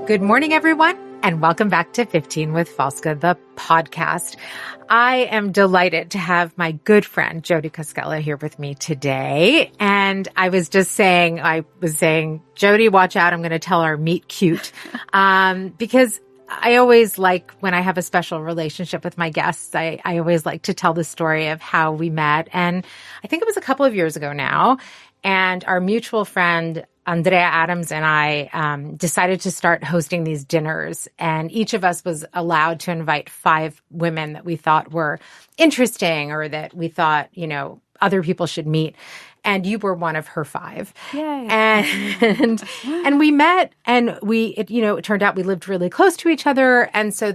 Good morning, everyone, and welcome back to 15 with Falska, the podcast. I am delighted to have my good friend, Jodi Koskella, here with me today. And I was saying, Jodi, watch out. I'm going to tell her meet cute. Because I always like when I have a special relationship with my guests, I always like to tell the story of how we met. And I think it was a couple of years ago now. And our mutual friend, Andrea Adams, and I decided to start hosting these dinners. And each of us was allowed to invite 5 women that we thought were interesting or that we thought, other people should meet. And you were one of her 5. Yay. And we met, and it turned out we lived really close to each other. And so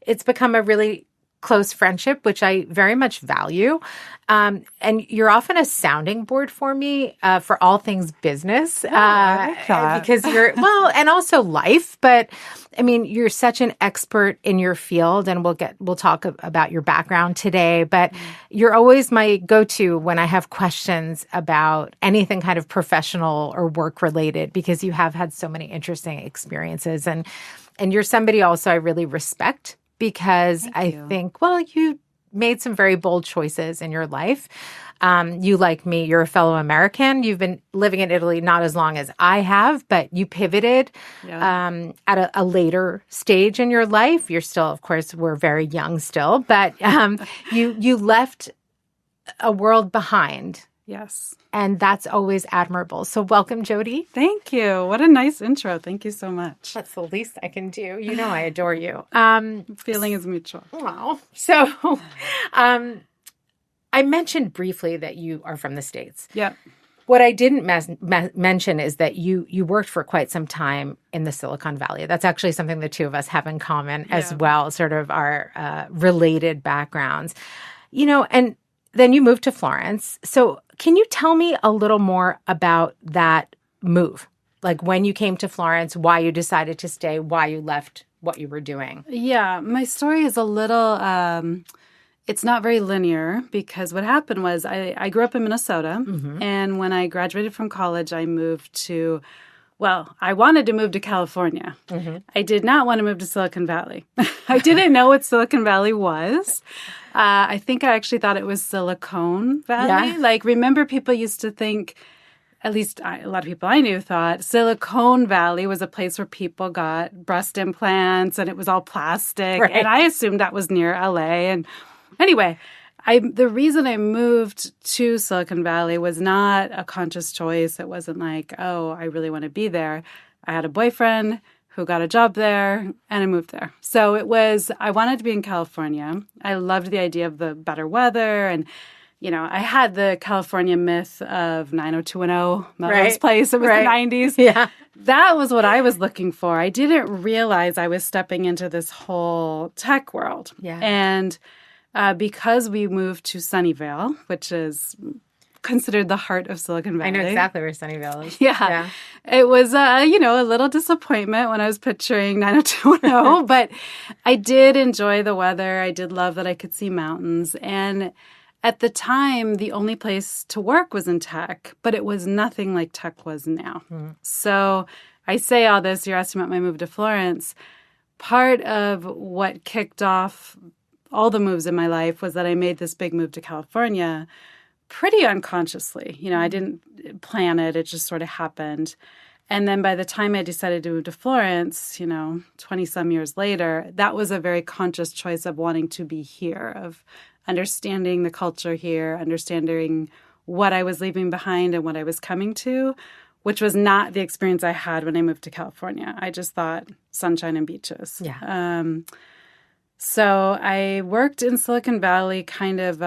it's become a really close friendship, which I very much value. And you're often a sounding board for me for all things business. I like that. Because and also life. But I mean, you're such an expert in your field, and we'll talk about your background today. But you're always my go-to when I have questions about anything kind of professional or work related, because you have had so many interesting experiences. And you're somebody also I really respect, because I think, you made some very bold choices in your life. You, like me, you're a fellow American. You've been living in Italy not as long as I have, but you pivoted at a later stage in your life. You're still, of course, we're very young still, but you left a world behind. Yes. And that's always admirable. So welcome, Jodi. Thank you. What a nice intro. Thank you so much. That's the least I can do. You know I adore you. Feeling is mutual. Wow. So I mentioned briefly that you are from the States. Yeah. What I didn't mention is that you worked for quite some time in the Silicon Valley. That's actually something the two of us have in common as well, sort of our related backgrounds. And then you moved to Florence. So can you tell me a little more about that move? Like when you came to Florence, why you decided to stay, why you left what you were doing? Yeah, my story is a little, it's not very linear, because what happened was I grew up in Minnesota. Mm-hmm. And when I graduated from college, I moved to, I wanted to move to California. Mm-hmm. I did not want to move to Silicon Valley. I didn't know what Silicon Valley was. I think I actually thought it was Silicon Valley. Yeah. Remember people used to think, at least a lot of people I knew thought Silicon Valley was a place where people got breast implants and it was all plastic. Right. And I assumed that was near LA. And anyway, the reason I moved to Silicon Valley was not a conscious choice. It wasn't like, I really want to be there. I had a boyfriend who got a job there, and I moved there. So I wanted to be in California. I loved the idea of the better weather. And, I had the California myth of 90210, Melrose Place. It was the 90s. Yeah. That was what I was looking for. I didn't realize I was stepping into this whole tech world. Yeah. And because we moved to Sunnyvale, which is considered the heart of Silicon Valley. I know exactly where Sunnyvale is. Yeah. It was, a little disappointment when I was picturing 90210, but I did enjoy the weather. I did love that I could see mountains. And at the time, the only place to work was in tech, but it was nothing like tech was now. Mm. So I say all this, you're asking about my move to Florence. Part of what kicked off all the moves in my life was that I made this big move to California pretty unconsciously. I didn't plan it. It just sort of happened. And then by the time I decided to move to Florence, 20-some years later, that was a very conscious choice of wanting to be here, of understanding the culture here, understanding what I was leaving behind and what I was coming to, which was not the experience I had when I moved to California. I just thought sunshine and beaches. Yeah. So I worked in Silicon Valley kind of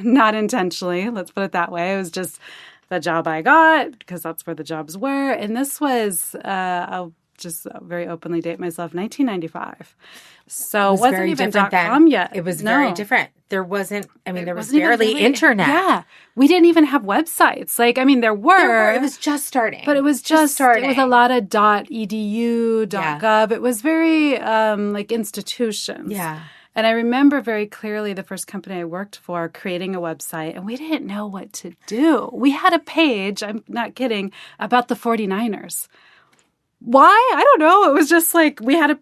not intentionally, let's put it that way. It was just the job I got because that's where the jobs were. And this was, I'll just very openly date myself, 1995. So it wasn't even .com yet. It was very different. There wasn't, there was barely internet. Yeah. We didn't even have websites. There were. It was just starting. But it was just starting. It was a lot of .edu, .gov. It was very like institutions. Yeah. And I remember very clearly the first company I worked for creating a website, and we didn't know what to do. We had a page, I'm not kidding, about the 49ers. Why? I don't know. It was just like we had a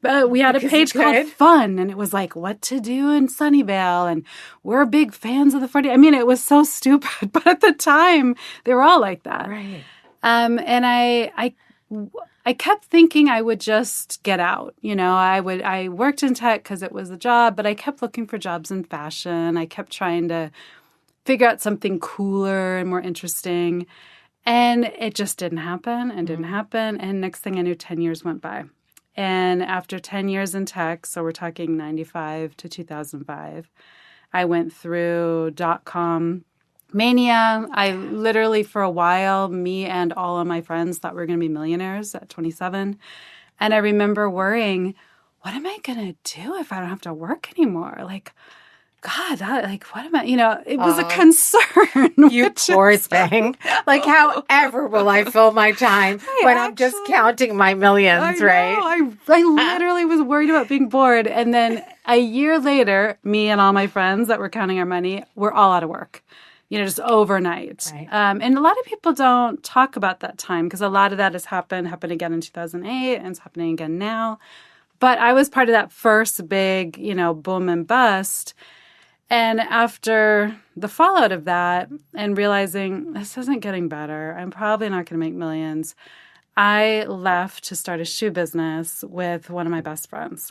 page called could. Fun, and it was like what to do in Sunnyvale, and we're big fans of the 40. I mean, it was so stupid, but at the time they were all like that. Right. And I kept thinking I would just get out. I worked in tech because it was a job, but I kept looking for jobs in fashion. I kept trying to figure out something cooler and more interesting. And it just didn't happen and didn't happen. And next thing I knew, 10 years went by. And after 10 years in tech, so we're talking 95 to 2005, I went through .com mania. I literally, for a while, me and all of my friends thought we were going to be millionaires at 27. And I remember worrying, what am I going to do if I don't have to work anymore? Like, God, what am I, it was a concern. You poor thing. Like, however will I fill my time when I'm just counting my millions, right? I literally was worried about being bored. And then a year later, me and all my friends that were counting our money were all out of work, just overnight. Right. And a lot of people don't talk about that time because a lot of that has happened again in 2008 and it's happening again now. But I was part of that first big, boom and bust. And after the fallout of that and realizing this isn't getting better, I'm probably not going to make millions, I left to start a shoe business with one of my best friends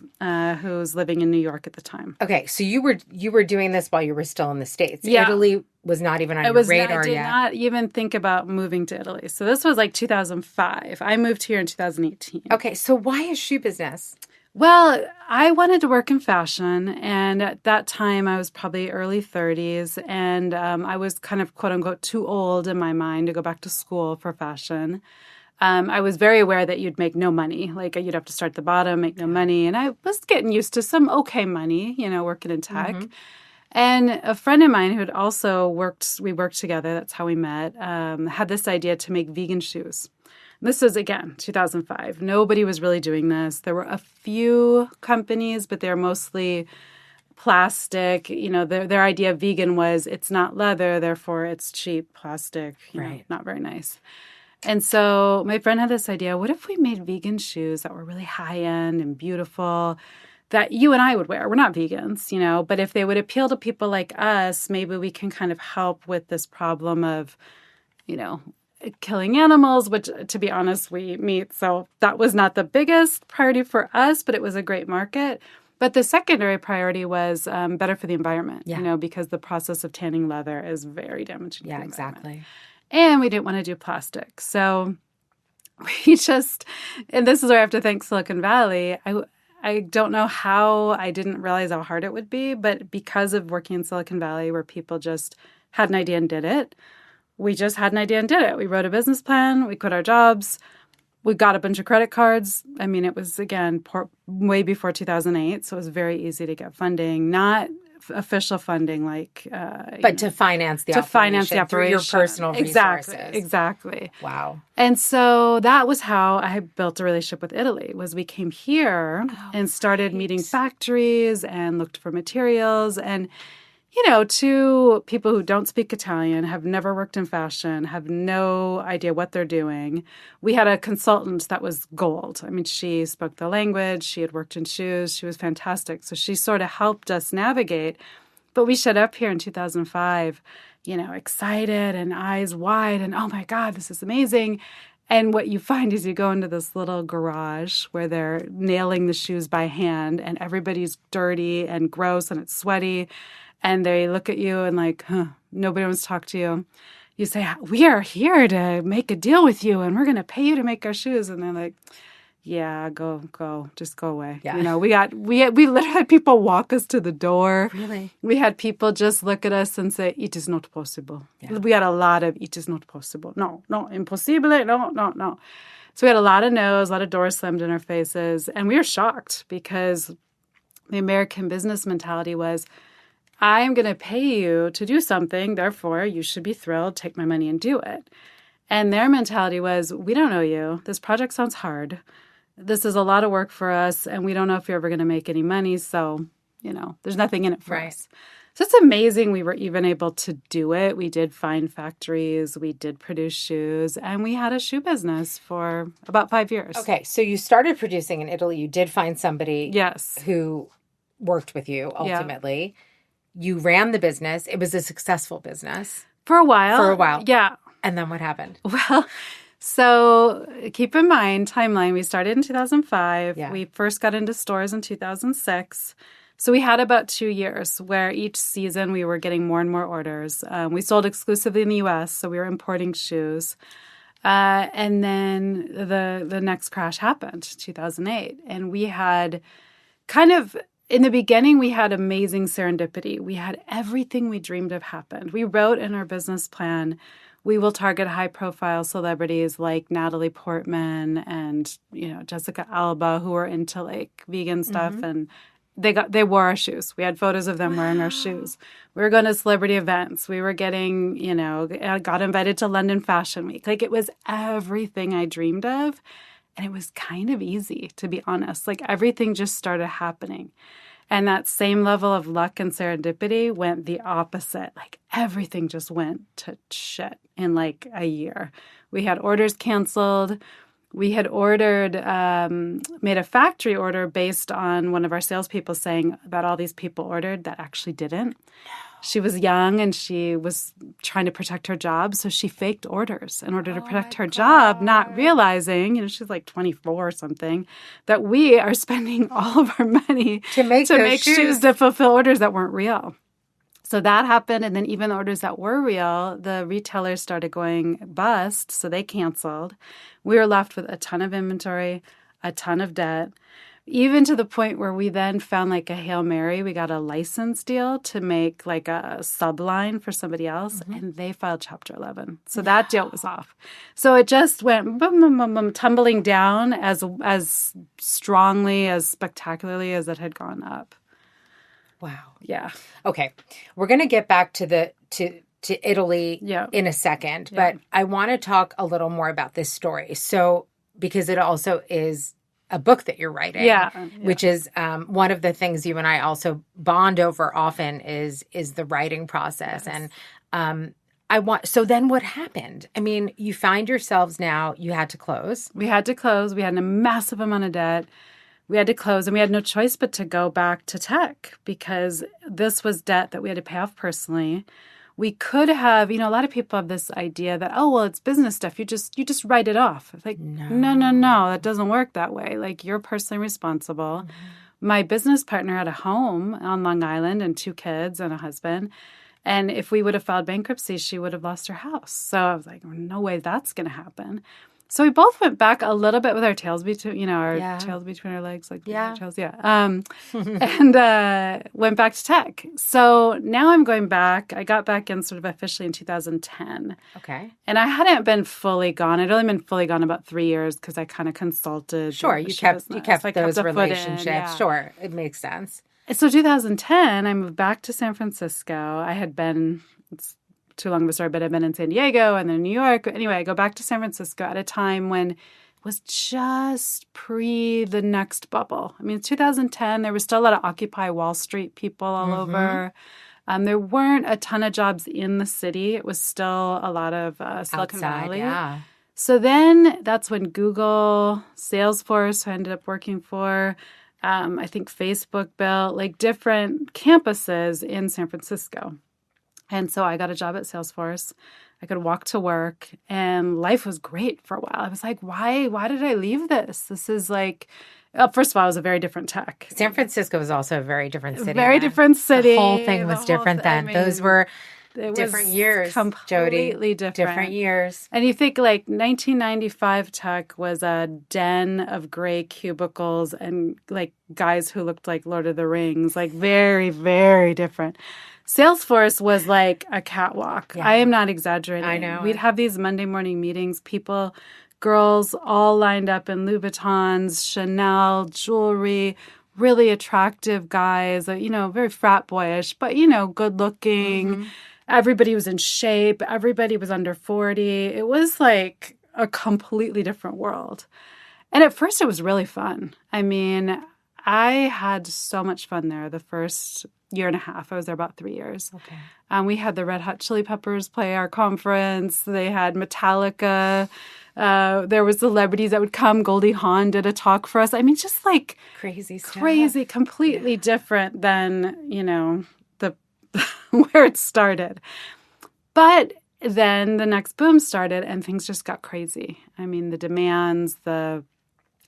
who's living in New York at the time. Okay, so you were doing this while you were still in the States. Yeah. Italy was not even on your radar yet. I did not even think about moving to Italy. So this was like 2005. I moved here in 2018. Okay, so why a shoe business? Well, I wanted to work in fashion, and at that time I was probably early 30s, and I was kind of quote-unquote too old in my mind to go back to school for fashion. I was very aware that you'd make no money, like you'd have to start at the bottom, make no money, and I was getting used to some okay money, working in tech. Mm-hmm. And a friend of mine who had also we worked together, that's how we met, had this idea to make vegan shoes. This was, again, 2005. Nobody was really doing this. There were a few companies, but they're mostly plastic. Their idea of vegan was it's not leather, therefore it's cheap plastic, not very nice. And so my friend had this idea, what if we made vegan shoes that were really high-end and beautiful that you and I would wear? We're not vegans, but if they would appeal to people like us, maybe we can kind of help with this problem of, killing animals, which, to be honest, we eat meat. So that was not the biggest priority for us, but it was a great market. But the secondary priority was better for the environment, because the process of tanning leather is very damaging to the environment. Exactly. And we didn't want to do plastic. So we and this is where I have to thank Silicon Valley. I don't know how I didn't realize how hard it would be, but because of working in Silicon Valley where people just had an idea and did it, we just had an idea and did it. We wrote a business plan. We quit our jobs. We got a bunch of credit cards. I mean, it was, again, way before 2008, so it was very easy to get funding, not official funding but to finance the operation through your personal resources. Exactly. Wow. And so that was how I built a relationship with Italy, was we came here and started meeting factories and looked for materials. And to people who don't speak Italian, have never worked in fashion, have no idea what they're doing. We had a consultant that was gold. I mean, she spoke the language. She had worked in shoes. She was fantastic. So she sort of helped us navigate. But we showed up here in 2005, excited and eyes wide and, oh, my God, this is amazing. And what you find is you go into this little garage where they're nailing the shoes by hand and everybody's dirty and gross and it's sweaty. And they look at you and nobody wants to talk to you. You say, we are here to make a deal with you and we're going to pay you to make our shoes. And they're like, yeah, go, just go away. Yeah. We literally had people walk us to the door. Really? We had people just look at us and say, it is not possible. Yeah. We had a lot of, it is not possible. No, impossibile, no. So we had a lot of no's, a lot of doors slammed in our faces. And we were shocked because the American business mentality was, I'm going to pay you to do something, therefore you should be thrilled, take my money and do it. And their mentality was, we don't know you. This project sounds hard. This is a lot of work for us, and we don't know if you're ever going to make any money, so, there's nothing in it for us. So it's amazing we were even able to do it. We did find factories, we did produce shoes, and we had a shoe business for about 5 years. Okay, so you started producing in Italy. You did find somebody Yes. who worked with you ultimately. Yeah. You ran the business. It was a successful business. For a while. Yeah. And then what happened? Well, so keep in mind, timeline, we started in 2005. Yeah. We first got into stores in 2006. So we had about 2 years where each season we were getting more and more orders. We sold exclusively in the U.S., so we were importing shoes. And then the next crash happened, 2008. And we had kind of, in the beginning, we had amazing serendipity. We had everything we dreamed of happened. We wrote in our business plan, we will target high-profile celebrities like Natalie Portman and, Jessica Alba, who were into like vegan stuff, and they wore our shoes. We had photos of them wearing our shoes. We were going to celebrity events. We were getting, got invited to London Fashion Week. Like, it was everything I dreamed of. And it was kind of easy, to be honest. Like, everything just started happening. And that same level of luck and serendipity went the opposite. Like, everything just went to shit in like a year. We had orders canceled. We had ordered, made a factory order based on one of our salespeople saying that all these people ordered that actually didn't. She was young and she was trying to protect her job, so she faked orders in order to protect her job, not realizing, she's like 24 or something, that we are spending all of our money to make shoes to fulfill orders that weren't real. So that happened, and then even the orders that were real, the retailers started going bust, so they canceled. We were left with a ton of inventory, a ton of debt, even to the point where we then found like a Hail Mary. We got a license deal to make like a subline for somebody else, and they filed Chapter 11. So that deal was off. So it just went boom, boom, boom, boom, tumbling down as strongly, as spectacularly as it had gone up. Wow. Yeah. Okay. We're going to get back to Italy in a second, but I want to talk a little more about this story. So, because it also is a book that you're writing, which is one of the things you and I also bond over often is the writing process. Yes. And so then what happened? I mean, you find yourselves now, you had to close. We had to close. We had a massive amount of debt. We had to close, and we had no choice but to go back to tech because this was debt that we had to pay off personally. We could have, a lot of people have this idea that, it's business stuff. You just write it off. It's like, no, that doesn't work that way. Like, you're personally responsible. My business partner had a home on Long Island and 2 kids and a husband. And if we would have filed bankruptcy, she would have lost her house. So I was like, no way that's going to happen. So we both went back a little bit with our tails between, tails between our legs, like our tails, and went back to tech. So now I'm going back. I got back in sort of officially in 2010. Okay. And I hadn't been fully gone. I'd only been fully gone about 3 years because I kind of consulted. Sure, you kept those relationships. Yeah. Sure, it makes sense. So 2010, I moved back to San Francisco. I had been... too long of a story, but I've been in San Diego and then New York. Anyway, I go back to San Francisco at a time when it was just pre the next bubble. I mean, 2010, there was still a lot of Occupy Wall Street people all over. There weren't a ton of jobs in the city. It was still a lot of Silicon Valley. Yeah. So then that's when Google, Salesforce, who I ended up working for, I think Facebook built like different campuses in San Francisco. And so I got a job at Salesforce. I could walk to work, and life was great for a while. I was like, why did I leave this? This is like, first of all, it was a very different tech. San Francisco was also a very different city. Very different city. The whole thing was different then. Those were different years, completely Jodi. Different years. And you think like 1995 tech was a den of gray cubicles and like guys who looked like Lord of the Rings, like very, very different. Salesforce was like a catwalk. Yeah. I am not exaggerating. I know. We'd have these Monday morning meetings, girls all lined up in Louboutins, Chanel, jewelry, really attractive guys, very frat boyish, but, good looking. Everybody was in shape. Everybody was under 40. It was like a completely different world. And at first it was really fun. I mean, I had so much fun there the first year and a half. I was there about 3 years. Okay. We had the Red Hot Chili Peppers play our conference. They had Metallica. There was celebrities that would come. Goldie Hawn did a talk for us. I mean, just like Crazy stuff. crazy, completely different than, the where it started. But then the next boom started and things just got crazy. I mean, the demands, the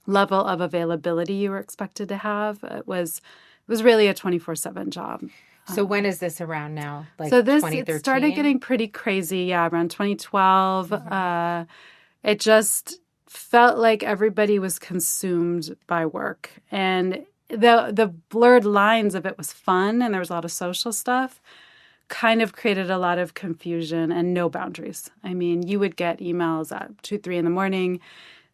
level of availability you were expected to have, it was really a 24/7 job. So when is this around now? Like So this 2013? it started getting pretty crazy, around 2012. It just felt like everybody was consumed by work. And the blurred lines of it was fun and there was a lot of social stuff, kind of created a lot of confusion and no boundaries. I mean, you would get emails at 2, 3 in the morning.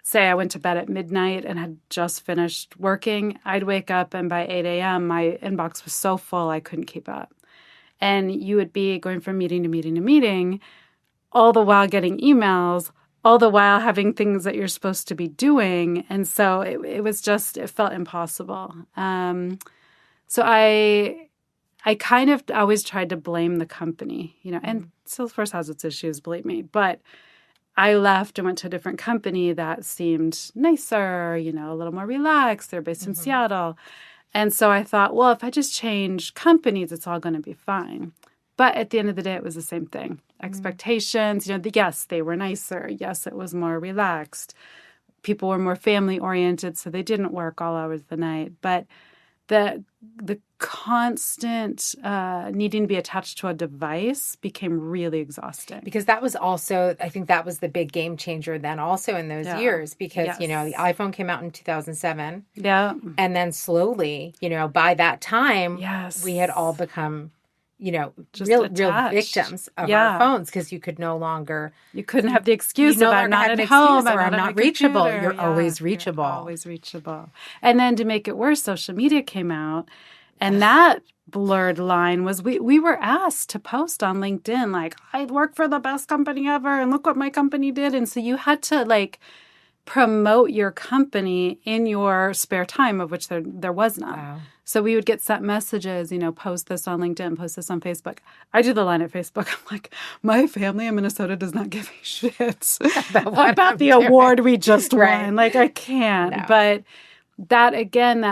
Say I went to bed at midnight and had just finished working. I'd wake up and by 8 a.m. my inbox was so full I couldn't keep up. And you would be going from meeting to meeting to meeting, all the while getting emails, all the while having things that you're supposed to be doing. And so it felt impossible. So I kind of always tried to blame the company, and Salesforce has its issues, believe me. But I left and went to a different company that seemed nicer, a little more relaxed. They're based in Seattle. And so I thought, well, if I just change companies, it's all going to be fine. But at the end of the day, it was the same thing. Expectations, yes, they were nicer. Yes, it was more relaxed. People were more family-oriented, so they didn't work all hours of the night. But the constant needing to be attached to a device became really exhausting. Because that was also, I think that was the big game changer then also in those years because, the iPhone came out in 2007. Yeah. And then slowly, by that time, we had all become, just real victims of our phones because you could no longer. You couldn't have the excuse of I'm not at home, or I'm not reachable. You're always reachable. You're always reachable. And then to make it worse, social media came out. And that blurred line was we were asked to post on LinkedIn, like, I work for the best company ever, and look what my company did. And so you had to, promote your company in your spare time, of which there was none. Wow. So we would get sent messages, post this on LinkedIn, post this on Facebook. I do the line at Facebook. I'm like, my family in Minnesota does not give a shit about the award we just won. Like, I can't. No. But that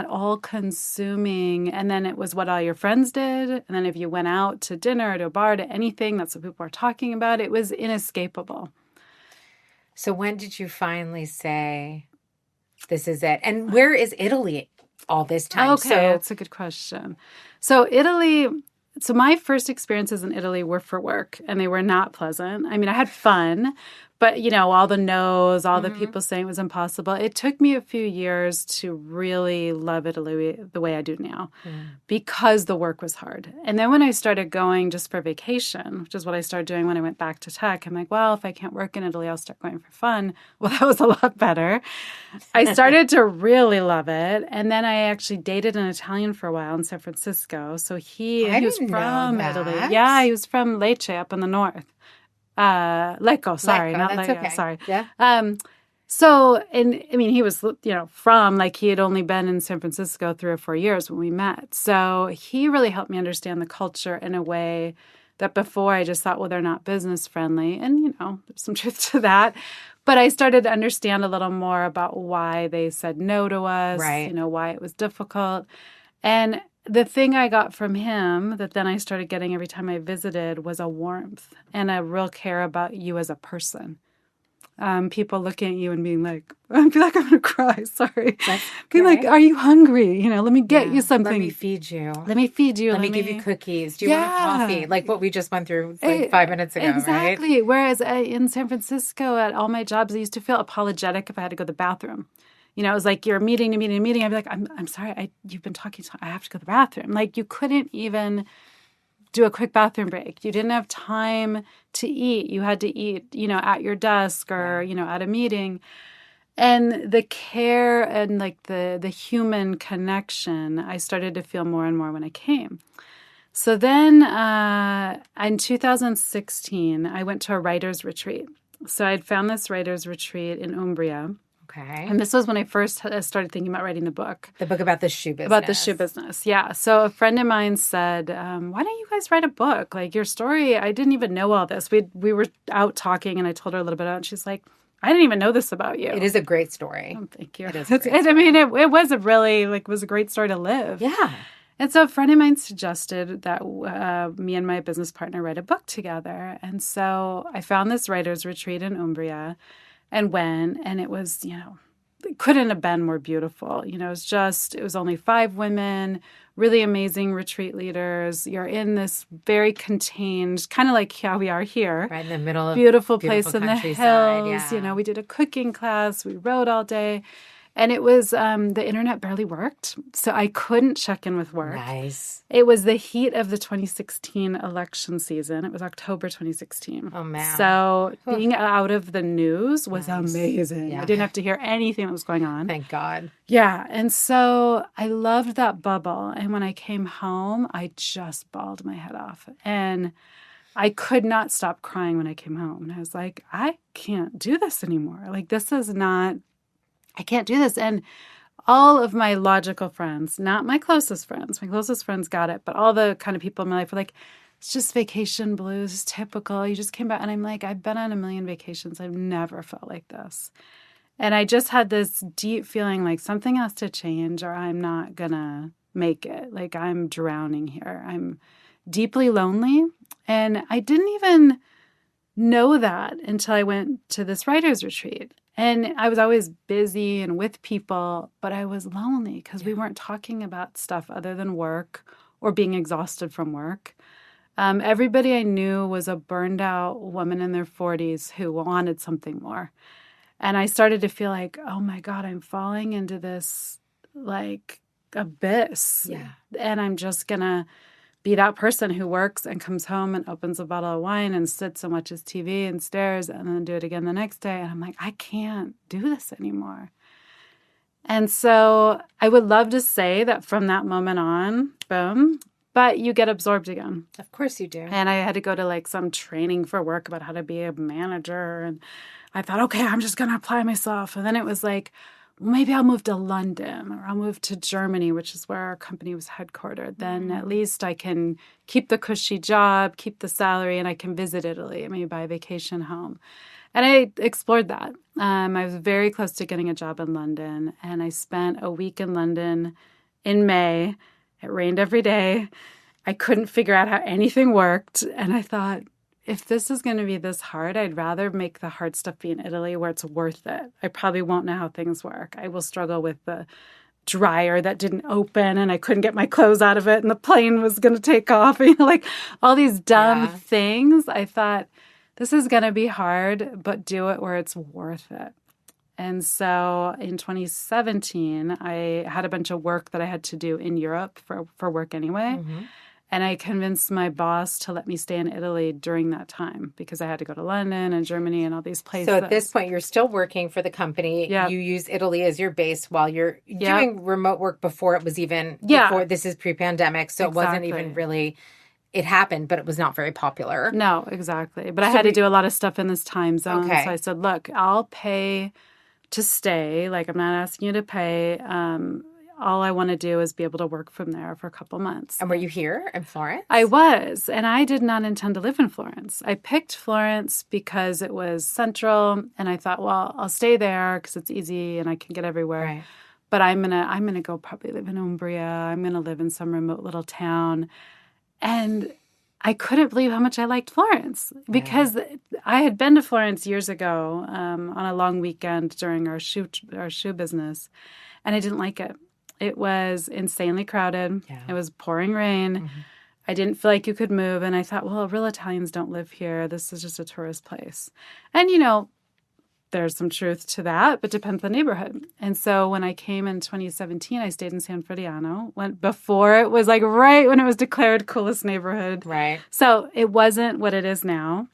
all-consuming, and then it was what all your friends did, and then if you went out to dinner or to a bar, to anything, that's what people are talking about. It was inescapable. So when did you finally say, this is it? And where is Italy all this time? Okay, that's a good question. So my first experiences in Italy were for work, and they were not pleasant. I mean, I had fun, but, all the no's, all the people saying it was impossible. It took me a few years to really love Italy the way I do now because the work was hard. And then when I started going just for vacation, which is what I started doing when I went back to tech, I'm like, well, if I can't work in Italy, I'll start going for fun. Well, that was a lot better. I started to really love it. And then I actually dated an Italian for a while in San Francisco. So he was from Italy. Yeah, he was from Lecce up in the north. Lecco, sorry, not Lecco, okay. Sorry. Yeah. So, and I mean, he was, from, he had only been in San Francisco 3 or 4 years when we met. So he really helped me understand the culture in a way that before I just thought, well, they're not business friendly. And, there's some truth to that. But I started to understand a little more about why they said no to us, why it was difficult. And the thing I got from him that then I started getting every time I visited was a warmth and a real care about you as a person. People looking at you and being like, I feel like I'm going to cry, sorry. Being like, are you hungry? Let me get you something. Let me feed you. Let me feed you. Let me give you cookies. Do you want a coffee? Like what we just went through 5 minutes ago, exactly. Right? Whereas in San Francisco at all my jobs, I used to feel apologetic if I had to go to the bathroom. It was like you're meeting to meeting to meeting. I'd be like, I'm sorry, you've been talking, so I have to go to the bathroom. Like you couldn't even do a quick bathroom break. You didn't have time to eat. You had to eat, at your desk or, at a meeting. And the care and the human connection, I started to feel more and more when I came. So then in 2016, I went to a writer's retreat. So I'd found this writer's retreat in Umbria. Okay. And this was when I first started thinking about writing the book. The book about the shoe business. About the shoe business, yeah. So a friend of mine said, why don't you guys write a book? Like, your story, I didn't even know all this. We were out talking, and I told her a little bit about it, and she's like, I didn't even know this about you. It is a great story. Oh, thank you. It is a great story. I mean, it was a really, like, was a great story to live. Yeah. And so a friend of mine suggested that me and my business partner write a book together. And so I found this writer's retreat in Umbria and went, and it was, it couldn't have been more beautiful. It was only 5 women, really amazing retreat leaders. You're in this very contained, kind of like how we are here. Right in the middle of beautiful place in the hills. Yeah. We did a cooking class. We rode all day. And it was, the internet barely worked, so I couldn't check in with work. Nice. It was the heat of the 2016 election season. It was October 2016. Oh, man. So being out of the news was amazing. Yeah. I didn't have to hear anything that was going on. Thank God. Yeah. And so I loved that bubble. And when I came home, I just bawled my head off. And I could not stop crying when I came home. And I was like, I can't do this anymore. Like, I can't do this. And all of my logical friends, not my closest friends got it, but all the kind of people in my life were like, it's just vacation blues, it's typical. You just came back. And I'm like, I've been on a million vacations. I've never felt like this. And I just had this deep feeling like something has to change or I'm not going to make it. Like, I'm drowning here. I'm deeply lonely. And I didn't even know that until I went to this writer's retreat. And I was always busy and with people, but I was lonely because we weren't talking about stuff other than work or being exhausted from work. Everybody I knew was a burned out woman in their 40s who wanted something more. And I started to feel like, oh my God, I'm falling into this like abyss. Yeah. And I'm just going to be that person who works and comes home and opens a bottle of wine and sits and watches TV and stares and then do it again the next day. And I'm like, I can't do this anymore. And so I would love to say that from that moment on, boom, but you get absorbed again. Of course you do. And I had to go to like some training for work about how to be a manager. And I thought, okay, I'm just going to apply myself. And then it was like, maybe I'll move to London or I'll move to Germany, which is where our company was headquartered. Then at least I can keep the cushy job, keep the salary, and I can visit Italy, maybe buy a vacation home. And I explored that. I was very close to getting a job in London, and I spent a week in London in May. It rained every day. I couldn't figure out how anything worked. And I thought, if this is going to be this hard, I'd rather make the hard stuff be in Italy where it's worth it. I probably won't know how things work. I will struggle with the dryer that didn't open and I couldn't get my clothes out of it and the plane was going to take off. Like all these dumb things. I thought, this is going to be hard, but do it where it's worth it. And so in 2017, I had a bunch of work that I had to do in Europe for work anyway. Mm-hmm. And I convinced my boss to let me stay in Italy during that time because I had to go to London and Germany and all these places. So at this point, you're still working for the company. Yep. You use Italy as your base while you're doing remote work before it was even, before this is pre-pandemic. So it wasn't even really, it happened, but it was not very popular. No, exactly. But I had to do a lot of stuff in this time zone. Okay. So I said, look, I'll pay to stay. Like, I'm not asking you to pay. All I want to do is be able to work from there for a couple months. And were you here in Florence? I was, and I did not intend to live in Florence. I picked Florence because it was central, and I thought, well, I'll stay there because it's easy and I can get everywhere. Right. But I'm gonna go probably live in Umbria. I'm gonna live in some remote little town, and I couldn't believe how much I liked Florence because I had been to Florence years ago on a long weekend during our shoe business, and I didn't like it. It was insanely crowded. Yeah. It was pouring rain. Mm-hmm. I didn't feel like you could move. And I thought, well, real Italians don't live here. This is just a tourist place. And, there's some truth to that, but depends on the neighborhood. And so when I came in 2017, I stayed in San Frediano before it was like right when it was declared coolest neighborhood. Right. So it wasn't what it is now.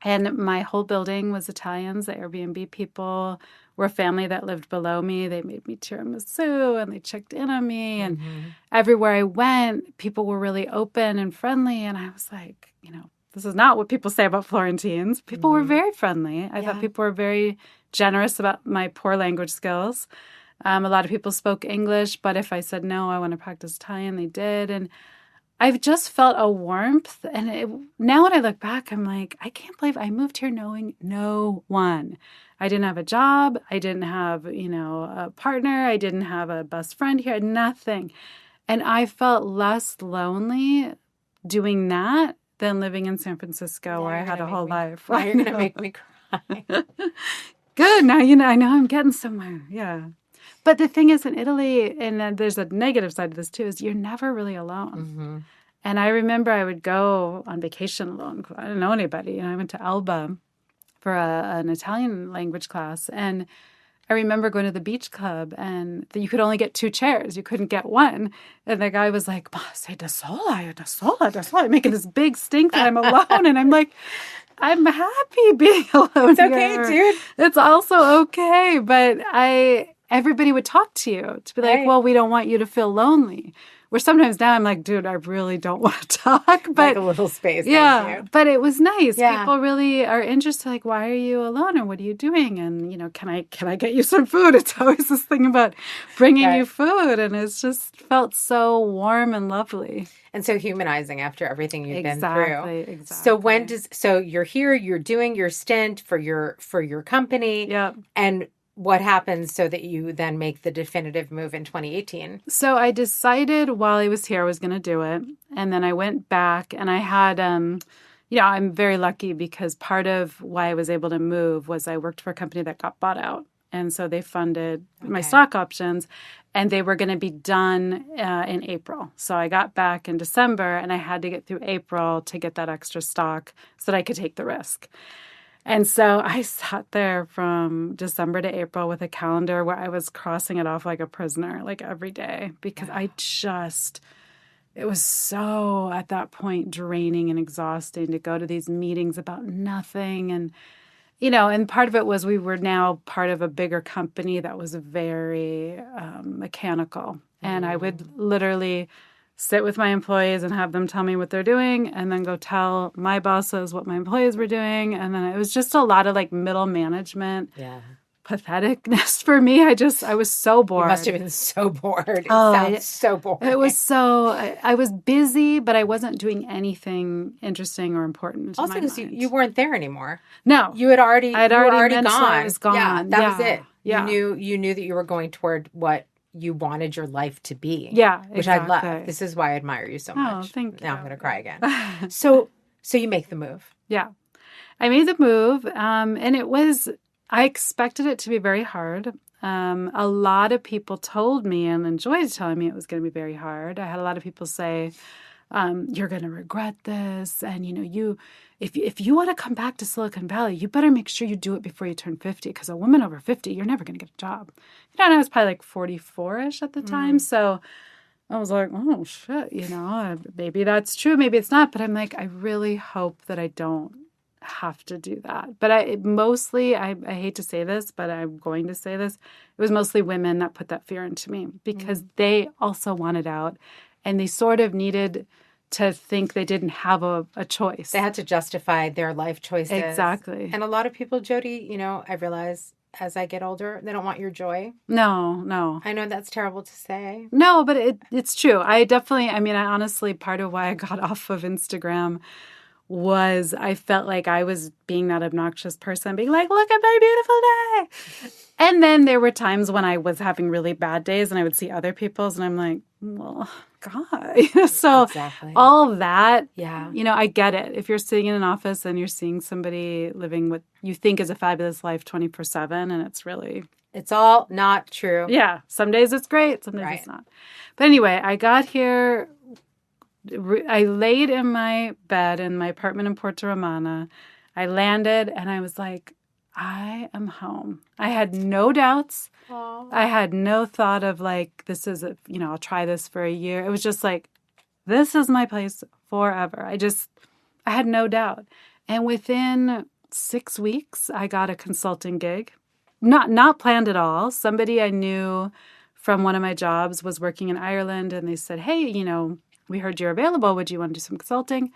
And my whole building was Italians. The Airbnb people were a family that lived below me. They made me tiramisu and they checked in on me. And everywhere I went, people were really open and friendly. And I was like, this is not what people say about Florentines. People were very friendly. I thought people were very generous about my poor language skills. A lot of people spoke English, but if I said, no, I want to practice Italian, they did. And I've just felt a warmth. And now when I look back, I'm like, I can't believe I moved here knowing no one. I didn't have a job. I didn't have, a partner. I didn't have a best friend here, nothing. And I felt less lonely doing that than living in San Francisco where I had a whole life. Now you're going to make me cry. Good. Now, I know I'm getting somewhere. Yeah. But the thing is in Italy, and there's a negative side to this too, is you're never really alone. Mm-hmm. And I remember I would go on vacation alone. I didn't know anybody. And I went to Elba for an Italian language class. And I remember going to the beach club and you could only get 2 chairs. You couldn't get one. And the guy was like, sei da sola, making this big stink that I'm alone. And I'm like, I'm happy being alone. It's okay, here. dude. It's also okay. But everybody would talk to you to be like, right. Well, we don't want you to feel lonely. Where sometimes now I'm like, dude, I really don't want to talk. But like a little space. Yeah, but it was nice. Yeah. People really are interested. Like, why are you alone, and what are you doing? And can I get you some food? It's always this thing about bringing you food, and it's just felt so warm and lovely, and so humanizing after everything you've been through. Exactly. So you're here, you're doing your stint for your company. Yeah. And what happens so that you then make the definitive move in 2018? So I decided while I was here, I was going to do it. And then I went back and I had, I'm very lucky because part of why I was able to move was I worked for a company that got bought out. And so they funded my stock options and they were going to be done in April. So I got back in December and I had to get through April to get that extra stock so that I could take the risk. And so I sat there from December to April with a calendar where I was crossing it off like a prisoner, like every day, because it was so at that point draining and exhausting to go to these meetings about nothing. And, and part of it was we were now part of a bigger company that was very mechanical. And I would literally sit with my employees and have them tell me what they're doing and then go tell my bosses what my employees were doing. And then it was just a lot of like middle management patheticness for me. I was so bored. You must have been so bored. It sounds so boring. It was so, I was busy, but I wasn't doing anything interesting or important. Also because you weren't there anymore. No. I'd already gone. I was gone. Yeah, that was it. Yeah. You knew that you were going toward what you wanted your life to be. Yeah, which exactly. I love. This is why I admire you so much. Oh, thank you. Now I'm going to cry again. So you make the move. Yeah. I made the move, and I expected it to be very hard. A lot of people told me and enjoyed telling me it was going to be very hard. I had a lot of people say, you're going to regret this. And, if you want to come back to Silicon Valley, you better make sure you do it before you turn 50, because a woman over 50, you're never going to get a job. And I was probably like 44-ish at the time. So I was like, oh, shit, maybe that's true. Maybe it's not. But I'm like, I really hope that I don't have to do that. But I hate to say this, but I'm going to say this. It was mostly women that put that fear into me because they also wanted out and they sort of needed to think they didn't have a choice. They had to justify their life choices. Exactly. And a lot of people, Jodi, I realize as I get older, they don't want your joy. No. I know that's terrible to say. No, but it's true. I honestly, part of why I got off of Instagram was I felt like I was being that obnoxious person, being like, look at my beautiful day. And then there were times when I was having really bad days and I would see other people's and I'm like, well, God. So exactly. All that, yeah. I get it. If you're sitting in an office and you're seeing somebody living what you think is a fabulous life 24/7 and it's all not true. Yeah. Some days it's great. Some days it's not. But anyway, I got here. I laid in my bed in my apartment in Porto Romana. I landed and I was like, I am home. I had no doubts. Aww. I had no thought of like, this is, I'll try this for a year. It was just like, this is my place forever. I had no doubt. And within 6 weeks, I got a consulting gig. Not planned at all. Somebody I knew from one of my jobs was working in Ireland and they said, hey, we heard you're available. Would you want to do some consulting?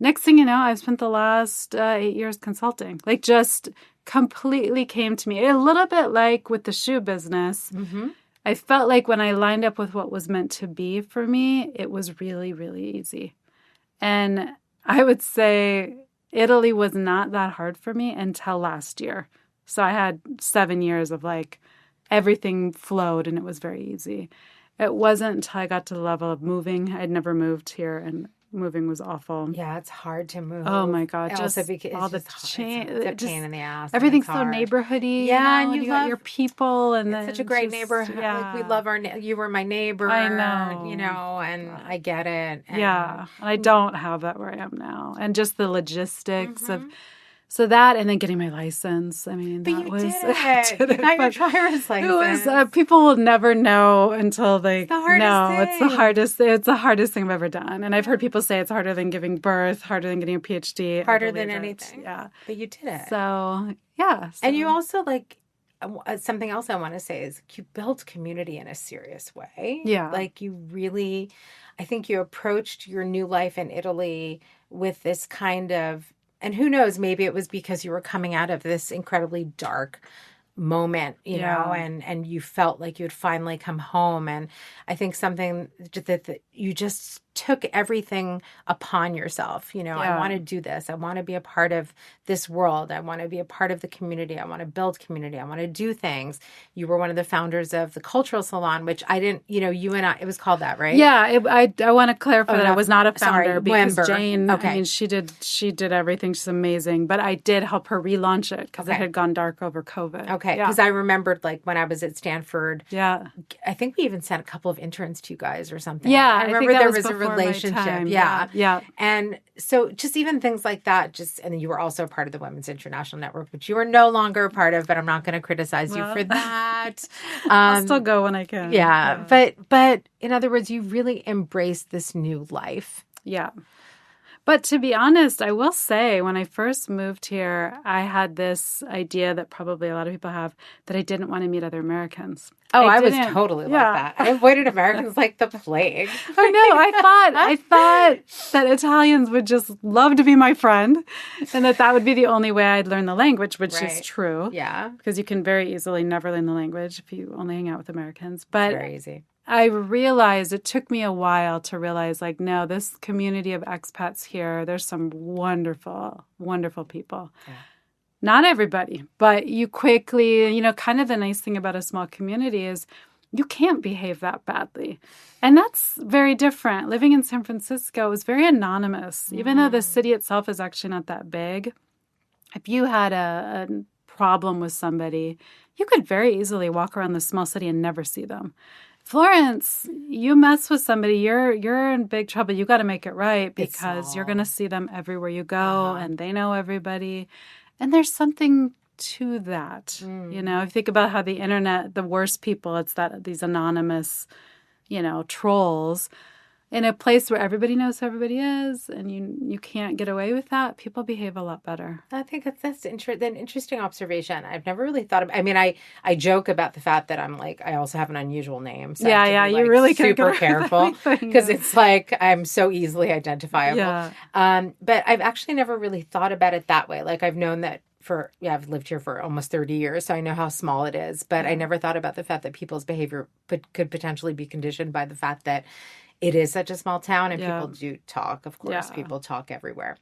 Next thing you know, I've spent the last 8 years consulting, like just completely came to me. A little bit like with the shoe business. Mm-hmm. I felt like when I lined up with what was meant to be for me, it was really, really easy. And I would say Italy was not that hard for me until last year. So I had 7 years of like everything flowed and it was very easy. It wasn't until I got to the level of moving. I'd never moved here and moving was awful. Yeah, it's hard to move. Oh my God. Also Just because all the change. It's a pain in the ass. Everything's so hard. neighborhoody. Yeah, and you got your people and it's such a great neighborhood. Yeah. Like we love you were my neighbor. I know. And I get it. And yeah. And I don't have that where I am now. And just the logistics of so that and then getting my license. I mean, but that you was did it. You got your driver's license. It was people will never know until they know. It's the hardest thing I've ever done. And I've heard people say it's harder than giving birth, harder than getting a PhD. Harder than anything. Yeah. But you did it. So, yeah. And you also something else I want to say is you built community in a serious way. Yeah. Like you really, I think you approached your new life in Italy with this kind of, and who knows, maybe it was because you were coming out of this incredibly dark moment, you know, and you felt like you had finally come home. And I think something that you just took everything upon yourself. You know, I want to do this. I want to be a part of this world. I want to be a part of the community. I want to build community. I want to do things. You were one of the founders of the Cultural Salon, which I didn't, you and I, it was called that, right? Yeah. I want to clarify that I was not a founder because member. Jane, okay. I mean, she did everything. She's amazing, but I did help her relaunch it because it had gone dark over COVID. Okay. Because I remembered like when I was at Stanford, I think we even sent a couple of interns to you guys or something. Yeah. I remember there was a relationship. Yeah. And so just even things like that, and then you were also a part of the Women's International Network, which you are no longer a part of, but I'm not going to criticize you for that. I'll still go when I can. Yeah. But in other words, you really embraced this new life. Yeah. But to be honest, I will say when I first moved here, I had this idea that probably a lot of people have that I didn't want to meet other Americans. Oh, I was totally like that. I avoided Americans like the plague. I know. I thought that Italians would just love to be my friend and that would be the only way I'd learn the language, which is true. Yeah. Because you can very easily never learn the language if you only hang out with Americans. But very easy. I realized it took me a while to realize, like, no, this community of expats here, there's some wonderful, wonderful people. Yeah. Not everybody, but you quickly, kind of the nice thing about a small community is you can't behave that badly. And that's very different. Living in San Francisco was very anonymous, even though the city itself is actually not that big. If you had a problem with somebody, you could very easily walk around the small city and never see them. Florence, you mess with somebody, you're in big trouble. You got to make it right because you're going to see them everywhere you go and they know everybody. And there's something to that. If you think about how the internet, the worst people, it's these anonymous, trolls. In a place where everybody knows who everybody is and you can't get away with that, people behave a lot better. I think that's an interesting observation. I've never really thought of. I mean, I joke about the fact that I'm like, I also have an unusual name. So you really super careful because it's like I'm so easily identifiable. Yeah. But I've actually never really thought about it that way. Like I've known that I've lived here for almost 30 years, so I know how small it is. But I never thought about the fact that people's behavior could potentially be conditioned by the fact that it is such a small town and people do talk. Of course, people talk everywhere.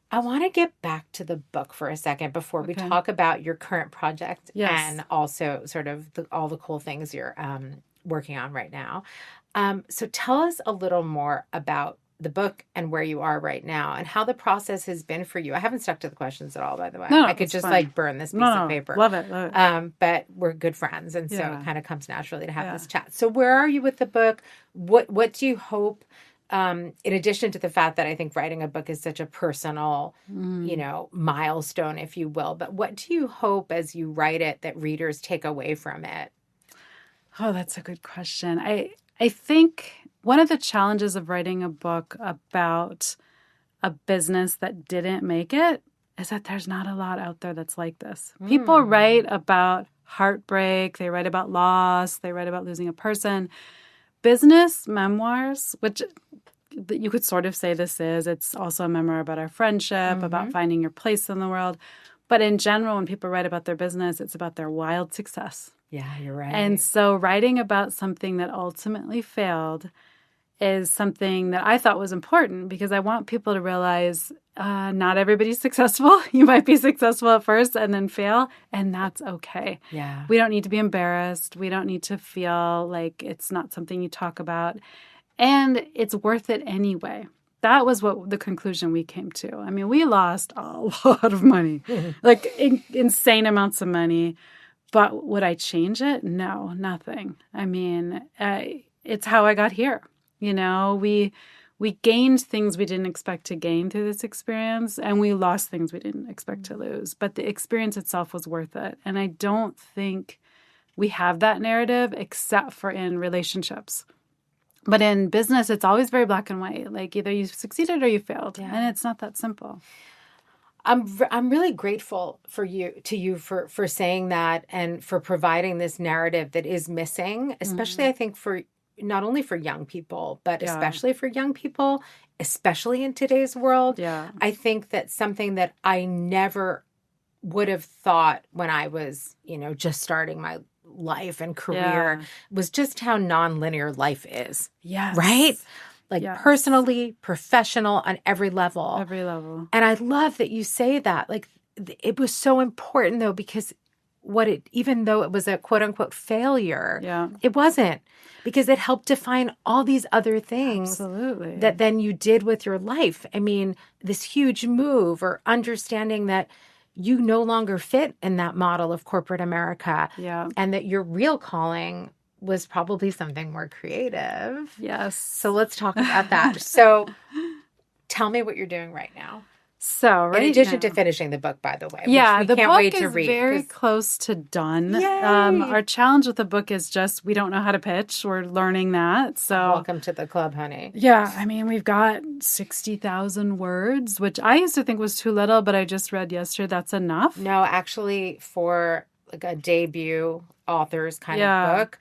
I want to get back to the book for a second before we talk about your current project and also sort of all the cool things you're working on right now. So tell us a little more about the book and where you are right now and how the process has been for you. I haven't stuck to the questions at all, by the way. No, I could just like burn this piece of paper. Love it. But we're good friends. And so it kind of comes naturally to have this chat. So where are you with the book? What do you hope, in addition to the fact that I think writing a book is such a personal, milestone, if you will, but what do you hope as you write it that readers take away from it? Oh, that's a good question. I think one of the challenges of writing a book about a business that didn't make it is that there's not a lot out there that's like this. People write about heartbreak. They write about loss. They write about losing a person. Business memoirs, which you could sort of say this is, it's also a memoir about our friendship, about finding your place in the world. But in general, when people write about their business, it's about their wild success. Yeah, you're right. And so writing about something that ultimately failed is something that I thought was important because I want people to realize not everybody's successful. You might be successful at first and then fail, and that's okay. Yeah. We don't need to be embarrassed. We don't need to feel like it's not something you talk about. And it's worth it anyway. That was what the conclusion we came to. I mean, we lost a lot of money, like insane amounts of money. But would I change it? No, nothing. I mean, it's how I got here. You know, we gained things we didn't expect to gain through this experience, and we lost things we didn't expect to lose. But the experience itself was worth it. And I don't think we have that narrative except for in relationships. But in business, it's always very black and white. Like either you succeeded or you failed. Yeah. And it's not that simple. I'm really grateful for saying that and for providing this narrative that is missing, especially I think for not only for young people, but especially for young people, especially in today's world. Yeah. I think that something that I never would have thought when I was, just starting my life and career was just how nonlinear life is. Yes. Right? Like personally, professional, on every level. Every level. And I love that you say that. Like it was so important though, because even though it was a quote unquote failure, it wasn't, because it helped define all these other things that then you did with your life. I mean, this huge move or understanding that you no longer fit in that model of corporate America and that your real calling was probably something more creative. Yes. So let's talk about that. So tell me what you're doing right now. So in addition to finishing the book, by the way. Yeah, which we can't wait to read. The book is very close to done. Yay! Our challenge with the book is just we don't know how to pitch. We're learning that. So welcome to the club, honey. Yeah, I mean, we've got 60,000 words, which I used to think was too little, but I just read yesterday that's enough. No, actually, for like a debut author's kind of book,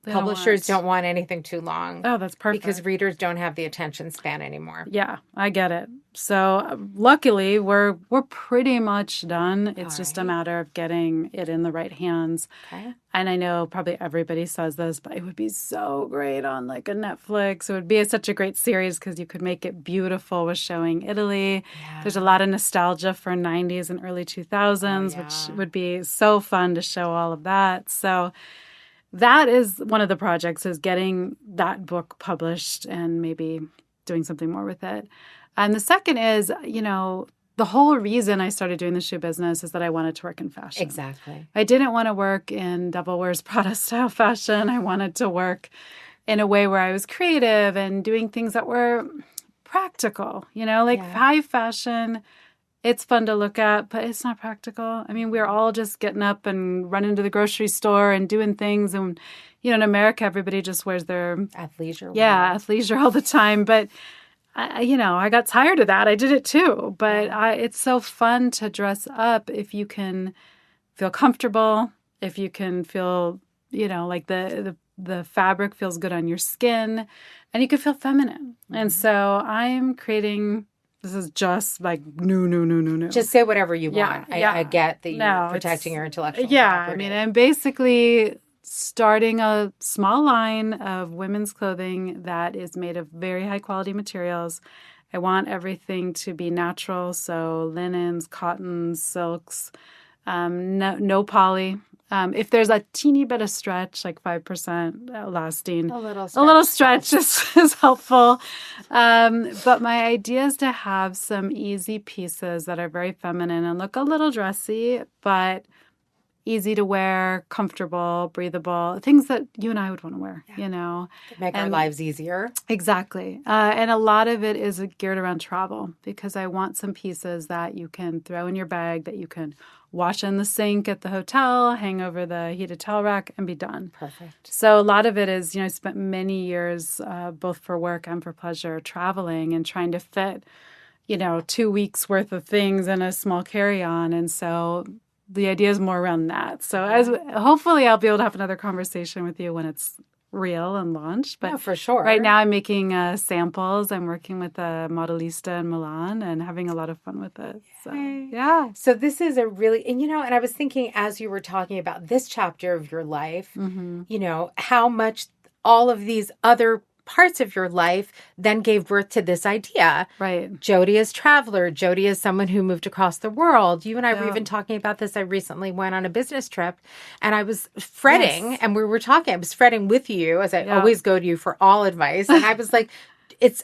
publishers don't want anything too long. Oh, that's perfect. Because readers don't have the attention span anymore. Yeah, I get it. So luckily, we're pretty much done. It's just a matter of getting it in the right hands. Okay. And I know probably everybody says this, but it would be so great on like a Netflix. It would be such a great series because you could make it beautiful with showing Italy. Yeah. There's a lot of nostalgia for 90s and early 2000s, which would be so fun to show all of that. So that is one of the projects, is getting that book published and maybe doing something more with it. And the second is, the whole reason I started doing the shoe business is that I wanted to work in fashion. Exactly. I didn't want to work in Devil Wears Prada style fashion. I wanted to work in a way where I was creative and doing things that were practical, high fashion. It's fun to look at, but it's not practical. I mean, we're all just getting up and running to the grocery store and doing things. And, in America, everybody just wears their athleisure. Yeah, athleisure all the time. But, I got tired of that. I did it too. But it's so fun to dress up if you can feel comfortable, if you can feel, like the fabric feels good on your skin, and you can feel feminine. Mm-hmm. And so I'm creating... This is just like no. Just say whatever you want. I get that you're protecting your intellectual property. I mean, I'm basically starting a small line of women's clothing that is made of very high quality materials. I want everything to be natural, so linens, cottons, silks, no poly. If there's a teeny bit of stretch, like 5% lasting, a little stretch is helpful. But my idea is to have some easy pieces that are very feminine and look a little dressy, but easy to wear, comfortable, breathable, things that you and I would want to wear, Make our lives easier. Exactly. And a lot of it is geared around travel, because I want some pieces that you can throw in your bag, that you can wash in the sink at the hotel, hang over the heated towel rack, and be done. Perfect. So a lot of it is, I spent many years, both for work and for pleasure, traveling and trying to fit, 2 weeks worth of things in a small carry-on. And so the idea is more around that. So hopefully I'll be able to have another conversation with you when it's real and launched. But yeah, for sure. right now I'm making samples. I'm working with a modelista in Milan and having a lot of fun with it. So, yeah. So this is a really, and and I was thinking as you were talking about this chapter of your life, how much all of these other parts of your life then gave birth to this idea. Right. Jodi is traveler. Jodi is someone who moved across the world. You and I were even talking about this. I recently went on a business trip and I was fretting and we were talking. I was fretting with you as I always go to you for all advice. And I was like,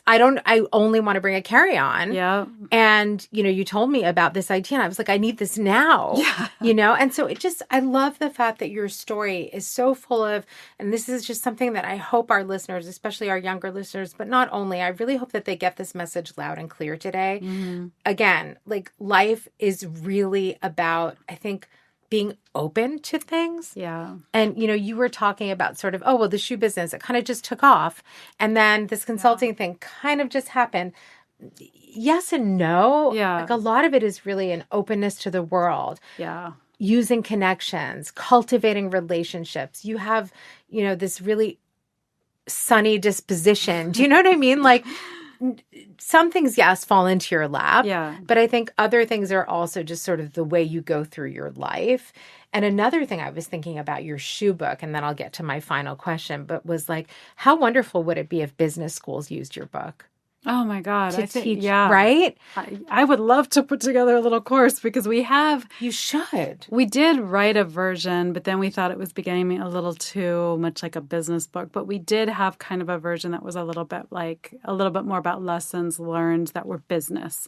I only want to bring a carry-on. Yeah. And, you told me about this idea and I was like, I need this now, and so I love the fact that your story is so full of, and this is just something that I hope our listeners, especially our younger listeners, but not only, I really hope that they get this message loud and clear today. Mm-hmm. Again, like life is really about, I think, being open to things. Yeah. And, you were talking about sort of, the shoe business, it kind of just took off. And then this consulting thing kind of just happened. Yes and no. Yeah. Like a lot of it is really an openness to the world. Yeah. Using connections, cultivating relationships. You have, this really sunny disposition. Do you know what I mean? Like, some things, yes, fall into your lap. Yeah. But I think other things are also just sort of the way you go through your life. And another thing I was thinking about your shoe book, and then I'll get to my final question, but was like, how wonderful would it be if business schools used your book? Oh my God. To teach, yeah. right? I would love to put together a little course because You should. We did write a version, but then we thought it was becoming a little too much like a business book. But we did have kind of a version that was a little bit more about lessons learned that were business.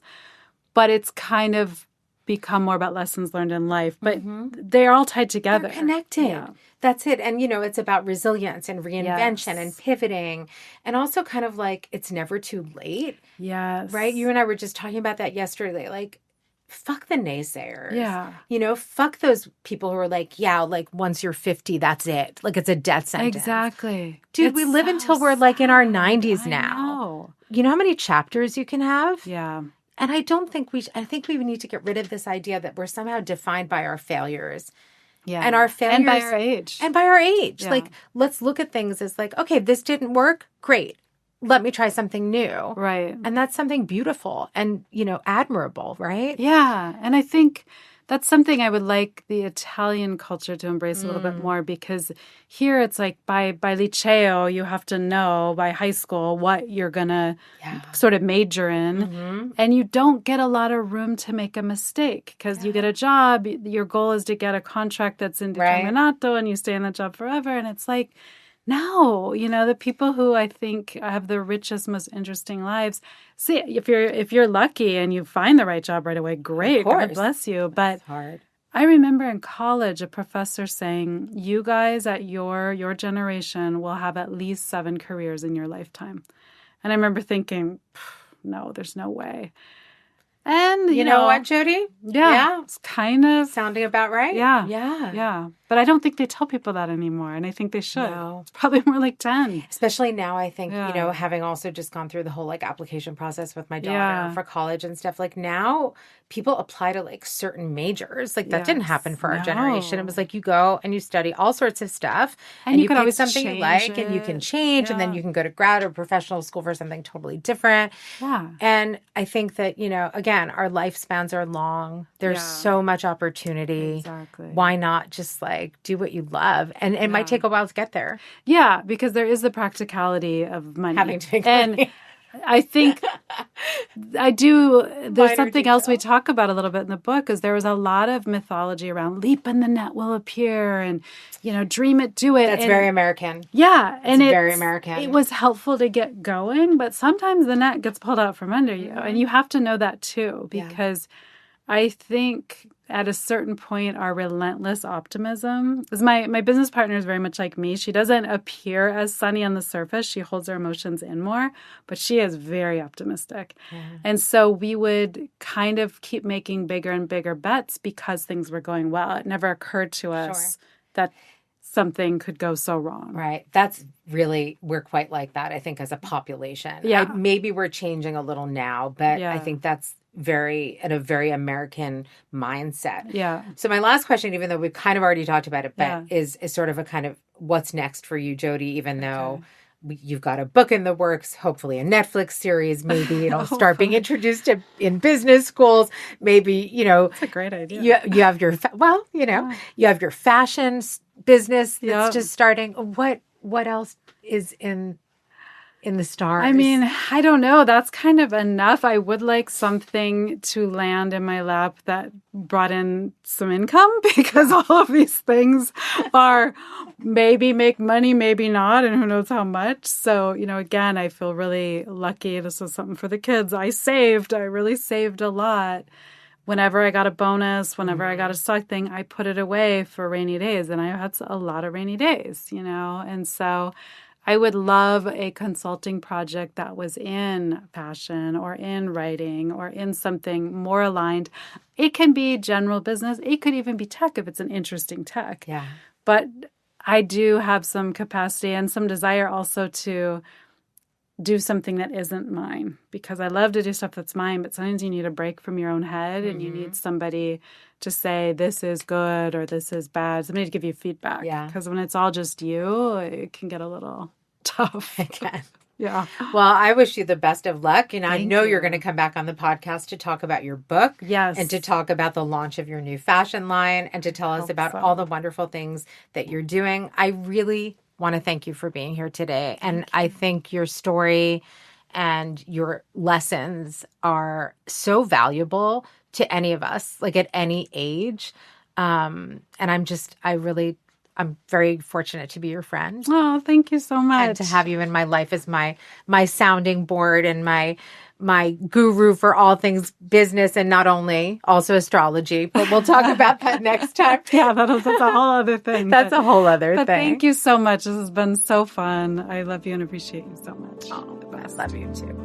But it's kind of become more about lessons learned in life. But they're all tied together. They're connected. Yeah. That's it. And, it's about resilience and reinvention and pivoting. And also kind of like, it's never too late. Yes. Right? You and I were just talking about that yesterday. Like, fuck the naysayers. Yeah. Fuck those people who are like, once you're 50, that's it. Like, it's a death sentence. Exactly. Dude, we live until we're like in our 90s now. Know. You know how many chapters you can have? Yeah. And I think we need to get rid of this idea that we're somehow defined by our failures. Yeah. And our failures. And by our age. And by our age. Yeah. Like, let's look at things as like, okay, this didn't work. Great. Let me try something new. Right. And that's something beautiful and, admirable, right? Yeah. And I think that's something I would like the Italian culture to embrace a little bit more, because here it's like by liceo, you have to know by high school what you're going to sort of major in. Mm-hmm. And you don't get a lot of room to make a mistake because you get a job. Your goal is to get a contract that's indeterminato and you stay in that job forever. And it's like, no, the people who I think have the richest, most interesting lives. See, if you're lucky and you find the right job right away, great. God bless you. But hard. I remember in college a professor saying, "You guys at your generation will have at least 7 careers in your lifetime." And I remember thinking, no, there's no way. And you know what, Jodi? Yeah. It's kind of sounding about right. Yeah. But I don't think they tell people that anymore. And I think they should. No. It's probably more like 10. Especially now, I think, having also just gone through the whole like application process with my daughter for college and stuff, like now people apply to like certain majors. Like that didn't happen for our generation. It was like you go and you study all sorts of stuff and you can always pick something you like and you can change and then you can go to grad or professional school for something totally different. Yeah. And I think that, again, our lifespans are long. There's so much opportunity. Exactly. Why not just like do what you love? And it might take a while to get there. Yeah, because there is the practicality of money. Having to make and money. I think there's something else we talk about a little bit in the book, is there was a lot of mythology around leap and the net will appear and, dream it, do it. That's very American. Yeah. And it's very American. It was helpful to get going, but sometimes the net gets pulled out from under you. And you have to know that too, because I think at a certain point, our relentless optimism, because my business partner is very much like me. She doesn't appear as sunny on the surface. She holds her emotions in more, but she is very optimistic. Yeah. And so we would kind of keep making bigger and bigger bets because things were going well. It never occurred to us that something could go so wrong. Right. That's really, we're quite like that, I think, as a population. Yeah. Maybe we're changing a little now, but I think that's a very American mindset. Yeah. So my last question, even though we've kind of already talked about it, but is sort of a kind of what's next for you, Jodi, even though you've got a book in the works, hopefully a Netflix series, maybe it'll start being introduced in business schools. Maybe, That's a great idea. you have your, you have your fashion business that's just starting. What else is in the stars? I mean, I don't know. That's kind of enough. I would like something to land in my lap that brought in some income, because all of these things are maybe make money, maybe not, and who knows how much. So, again, I feel really lucky. This was something for the kids. I really saved a lot. Whenever I got a bonus, whenever I got a stock thing, I put it away for rainy days. And I had a lot of rainy days, and so I would love a consulting project that was in fashion or in writing or in something more aligned. It can be general business. It could even be tech if it's an interesting tech. Yeah. But I do have some capacity and some desire also to do something that isn't mine, because I love to do stuff that's mine, but sometimes you need a break from your own head and you need somebody to say, this is good or this is bad, somebody to give you feedback. Yeah. Because when it's all just you, it can get a little tough. It can. Yeah. Well, I wish you the best of luck. And I Thank know you. you're going to come back on the podcast to talk about your book. Yes. And to talk about the launch of your new fashion line and to tell us about all the wonderful things that you're doing. I really want to thank you for being here today. And I think your story and your lessons are so valuable to any of us, like at any age. And I'm very fortunate to be your friend. Oh, thank you so much. And to have you in my life as my sounding board and my guru for all things business, and not only also astrology, but we'll talk about that next time. Yeah, that's a whole other thing. That's a whole other thing. Thank you so much. This has been so fun. I love you and appreciate you so much. Oh, I love you too.